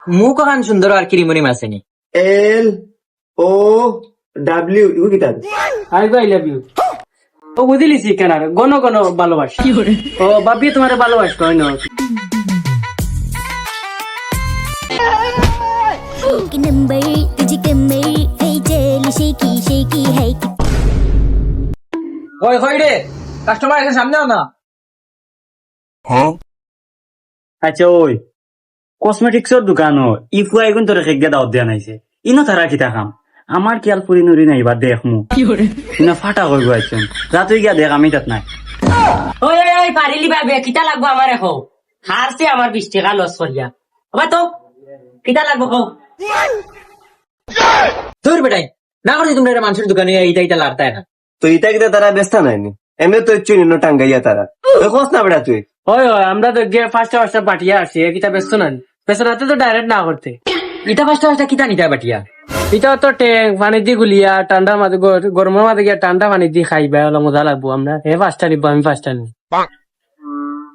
মুখ কান সুন্দর আর ক্রিমরিম আসেনি। LOW ইউ কিতা? I love you. ও বুঝিলিছি কেন গণ গণ ভালোবাসি। ও বাপি তোমার ভালোবাসি হয় না। एक नंबर तुझे कमर है चल शेकी शेकी है ওই কই রে, কাস্টমার এসে সামনে আও না। আচ্ছা ওই কসমেটিক্সের দোকান ইফুয়া এখন তোর খেগে দাওয়াত দিয়া নাইছে ইনো তারা কি থাকাম আমার খেয়াল পুরি নুরি নাই বা দেখ মু ইনো ফাটা হয়ে গেছেন যা তুই গিয়া দেখ আমি তাত নাই। ওই ওই ওই পারিলি ভাবে কিতা লাগবো আমার এখন হারছে আমার 20 টাকা লস করিয়া আবার তো কিতা লাগবো কও তোর বেটাই না করছি তোমরা এটা মানুষের দোকানে এইটা এইটা লাড়তায় না। তো ইটা কিতা তারা ব্যস্ত নাইনি এমনি তো চুনিনো টাঙ্গাইয়া তারা তুই খোঁজ না বেড়া তুই। ওই ওই আমরা তো গিয়ে ফার্স্টে পাঠিয়ে আসছি কিতা ব্যস্ত না ব্যস্ত রাতে তো ডাইরেক্ট না করতে এটা ফার্স্ট কিতা নিতা বাটিয়া। এটা তো ট্যাঙ্ক পানি দিয়ে গুলিয়া ঠান্ডার মাঝে গরমের মাঝে গিয়া ঠান্ডা পানি দিয়ে খাইবা হলো মজা লাগবো আমরা হে ফার্স্টটা নিবো আমি ফার্স্টটা নিব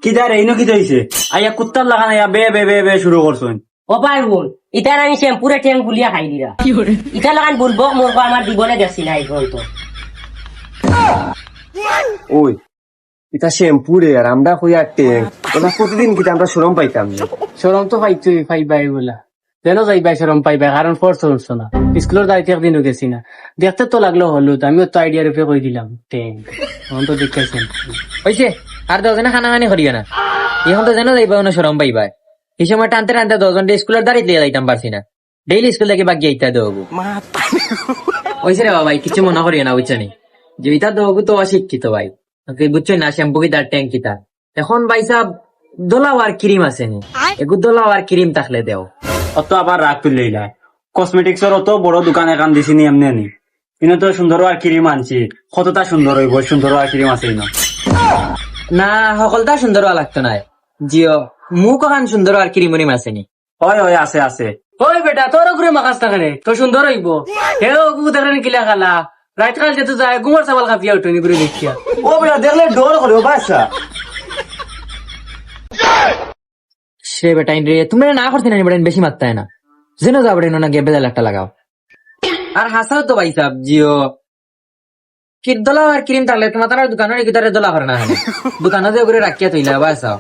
কিতা রে ইনো কিতা হইছে আইয়া কুত্তার লাগান আইয়া বে বে বে বে শুরু করছুন ও পাই বোন ইতার আমি শ্যাম্পুরে ট্যাং গুলিয়া খাই দিরা ইটা লাগান বলবো মোরবো আমার জীবনে দেখছি না এই তো ওই এটা শ্যাম্পু রে আর আমরা কই আর ট্যাং ওটা প্রতিদিন কিতা আমরা শরম পাইতাম না। সরম তো পাইবা এগুলা যেন যাইবা সরম পাইবা কারণ ফোর্স হচ্ছে না স্কুলের দায়িত্ব একদিনও গেছি না দেখতে তো লাগলো হলুদ আমিও তো আইডিয়া রূপে কই দিলাম ট্যাঙ্ক এখন তো দেখতেছেন হইছে আর 10 জনে খানা খানি করিয়া না এখন তো যেন যাইবা না শরম পাইবা। এই সময় টানতে টানতে 10 ঘন্টা স্কুলের দাঁড়িয়ে লিয়ে যাইতাম পারছি না ডেইলি স্কুল থেকে বাকি এইটা দেবো হইছে রে বাবা কিছু মনে করিয়া না বুঝছো নি যে এটা দেবো তো অশিক্ষিত ভাই বুঝছো না শ্যাম্পু কি তার ট্যাঙ্ক কি তার এখন ভাই সাহেব দোলাও আর ক্রিম আসেনি এগু দোলাও আর ক্রিম থাকলে দেও অত আবার রাগ তুললে কসমেটিক্সের অত বড় দোকান এখান দিছি নি এমনি নি কিন্তু তো সুন্দর আর ক্রিম আনছি কতটা সুন্দর হইব সুন্দর আর ক্রিম আছে না না সকলটা সুন্দর হওয়া লাগতো না জিও মুখ কান সুন্দর আর ক্রিমরিম আসেনি। ওই ওই আছে আছে ওই বেটা তোর ঘুরে মাকাস থাকে তো সুন্দর হইব হেও গু দেখেন কিলা খালা রাত কাল যেতে যায় গুমর চাবাল খাপিয়া উঠনি ঘুরে দেখিয়া ও বেটা দেখলে ডর করে ও বাসা সে বেটাইন রে তোমরা না করতে না বেটাইন বেশি মারতে না যেন যা বেটাইন না গেবে একটা লাগাও আর হাসাও তো ভাই সাহেব জিও কি দোলাও আর ক্রিম থাকলে তোমার তার দোকানের ভিতরে দোলা করে না দোকানে যে করে রাখিয়া তৈলা বাসাও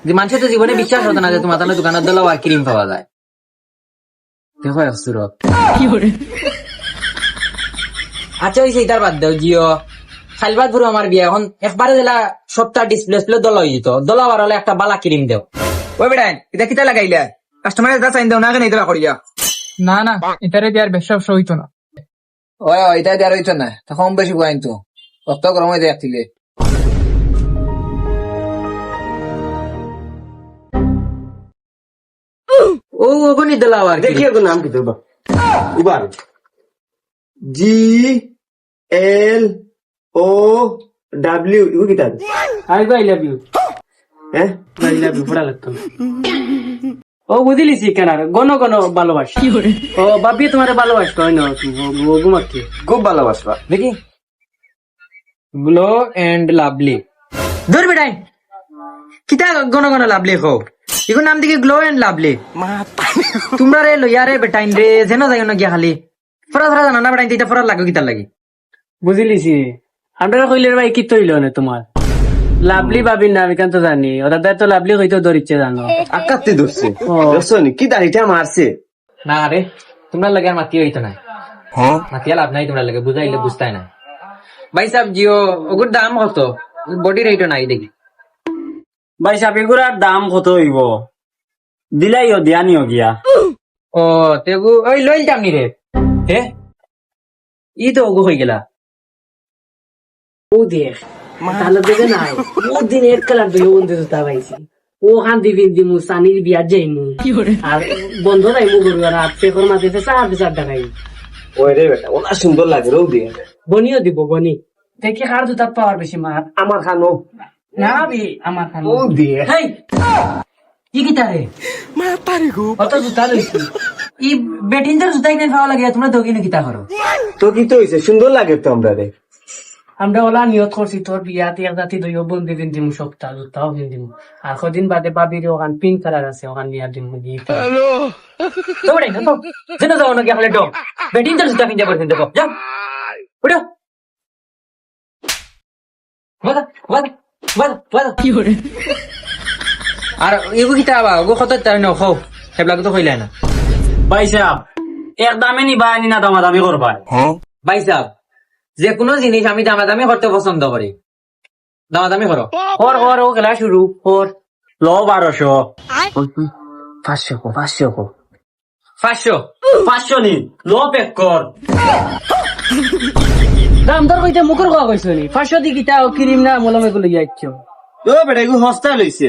যে মানুষের তো জীবনে বিশ্বাস হতো না যে তোমার তার দোকানের দোলাও আর ক্রিম পাওয়া যায়। দেখো সুরত আচ্ছা ওই সেইটার বাদ দাও জিও খাইলবাদ পুরো আমার বিয়ে এখন একবারে দিলা সপ্তাহ ডিসপ্লে দোলা হয়ে যেত দোলা আর হলে একটা বালা ক্রিম দেও। ওই বেটাই এটা কিতা লাগাইলা কাস্টমারের দা চাইন দাও না কেন এটা করিয়া না না এটারে দেওয়ার ব্যবসা হইতো না। ওই এটা দেওয়ার হইতো না তখন বেশি গোয়াইন তো রক্ত গরম হয়ে যায় একটিলে ও ওখানে দোলাও আর দেখি এখন নাম কি তোর বা উবার GLOW ইউ কিতা? আই লাভ ইউ হ্যাঁ আই লাভ ইউ পড়া লাগতো ও বুঝিলিছি কেন গণ গণ ভালোবাসি ও বাপি তোমার ভালোবাসি হয় না ঘুমাচ্ছি খুব ভালোবাসবা দেখি গ্লো এন্ড লাভলি ধর বেটাই কিতা গণ গণ লাভলি হো এখন নাম দিকে গ্লো এন্ড লাভলি তোমরা রে লইয়া রে বেটাইন রে যেন যাই না গিয়া খালি ফরা ফরা জানা না বেটাইন এটা ফরা লাগো কিতা লাগি বুঝিলিছি আমরা কইলের ভাই কি তৈল না তোমার লাভলি ভাবি না আমি কেন তো জানি ওটা তো লাভলি হইতো ধরিচ্ছে জানো আকাতে ধরছে দেখছো নি কি দাড়িটা মারছে না রে তোমরা লাগে আর মাতি হইতো না মাতিয়া লাভ নাই তোমরা লাগে বুঝাইলে বুঝতাই না ভাই সাহেব জিও ওগুর দাম কত বডি রেটও নাই দেখি ভাই সাপেগুড়ার দাম কত হইব দিলাইও দিয়ানিও গিয়া ও তেগু ওই লইল যামনি রে হে ই তো ওগু হয়ে গেলা ও দেখ তাহলে দেখে নাই ও দিন এর কালার দিয়ে বন্ধু জুতা পাইছি ও খান দিবি দিমু সানির বিয়া যাইমু আর বন্ধ যাইমু গরু আর হাত পেকর মাঝে চার টাকাই ওই রে বেটা ওনা সুন্দর লাগে রৌ দিয়ে বনিও দিব বনি দেখি কার জুতা পাওয়ার বেশি মার আমার খানো না বি আমার খান ও দিয়ে হেই ই কিতা রে অত জুতা লইছি ই বেটিনদের জুতা কিনে খাওয়া লাগে তোমরা দগিনে কিতা করো তো কি তো হইছে সুন্দর লাগে তো আমরা রে আমরা ওলা নিয়ত করছি তোর বিয়াতে এক জাতি দইব বন্দি দিন দিমু সপ্তাহ দুটাও দিন দিমু আর কদিন বাদে বাবির ওখান পিঙ্ক কালার আছে ওখান নিয়ে দিমু গিফট দৌড়াই না তো যেন যাও নাকি হলে ডো বেটিং তো জুতা কিনতে পারছেন দেখো যাও উঠো বাদা বাদা বাদা বাদা আর এগো কিতা আবা ওগো কত তাই ন খাও সেবিলাক তো কইলা না ভাই সাহেব এক দামে নিবা আনি না দামাদামি করবা ভাই সাহেব যে কোনো জিনিস আমি দামাদামি করতে পছন্দ করি দামাদামি করো কর কর ও খেলা শুরু কর ল 1200 500 500 নি ল পেক কর দাম দর কইতে মুখর কোয়া কইছ নি 500 দি কিটা ক্রিম না মলম এগুলো যাচ্ছ ও বেটা এগুলো হস্তা লইছে